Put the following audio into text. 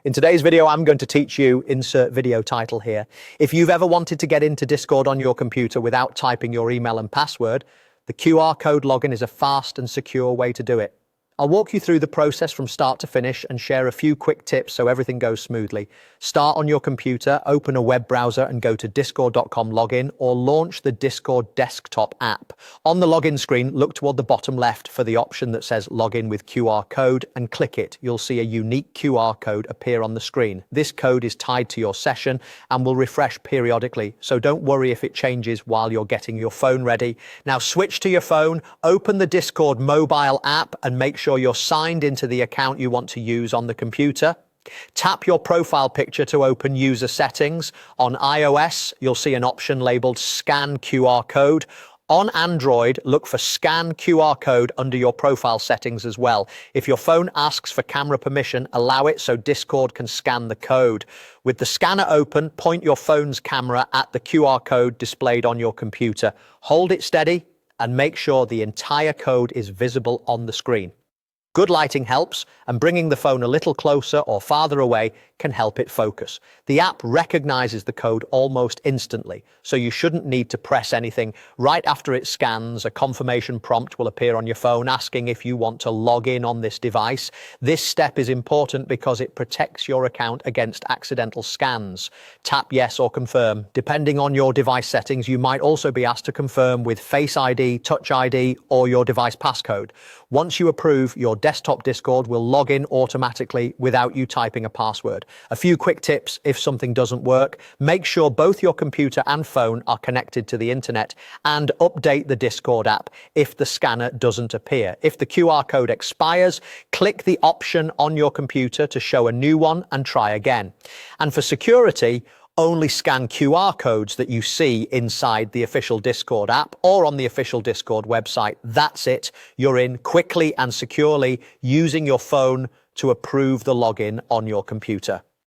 In today's video, I'm going to teach you, insert video title here. If you've ever wanted to get into Discord on your computer without typing your email and password, the QR code login is a fast and secure way to do it. I'll walk you through the process from start to finish and share a few quick tips so everything goes smoothly. Start on your computer, open a web browser and go to discord.com login or launch the Discord desktop app. On the login screen, look toward the bottom left for the option that says login with QR code and click it. You'll see a unique QR code appear on the screen. This code is tied to your session and will refresh periodically, so don't worry if it changes while you're getting your phone ready. Now switch to your phone, open the Discord mobile app and make sure you're signed into the account you want to use on the computer. Tap your profile picture to open user settings. On iOS, you'll see an option labeled Scan QR Code. On Android, look for Scan QR Code under your profile settings as well. If your phone asks for camera permission, allow it so Discord can scan the code. With the scanner open, point your phone's camera at the QR code displayed on your computer. Hold it steady and make sure the entire code is visible on the screen. Good lighting helps, and bringing the phone a little closer or farther away can help it focus. The app recognizes the code almost instantly, so you shouldn't need to press anything. Right after it scans, a confirmation prompt will appear on your phone asking if you want to log in on this device. This step is important because it protects your account against accidental scans. Tap yes or confirm. Depending on your device settings, you might also be asked to confirm with Face ID, Touch ID, or your device passcode. Once you approve, your desktop Discord will log in automatically without you typing a password. A few quick tips if something doesn't work. Make sure both your computer and phone are connected to the internet and update the Discord app if the scanner doesn't appear. If the QR code expires, click the option on your computer to show a new one and try again. And for security, only scan QR codes that you see inside the official Discord app or on the official Discord website. That's it. You're in quickly and securely using your phone to approve the login on your computer.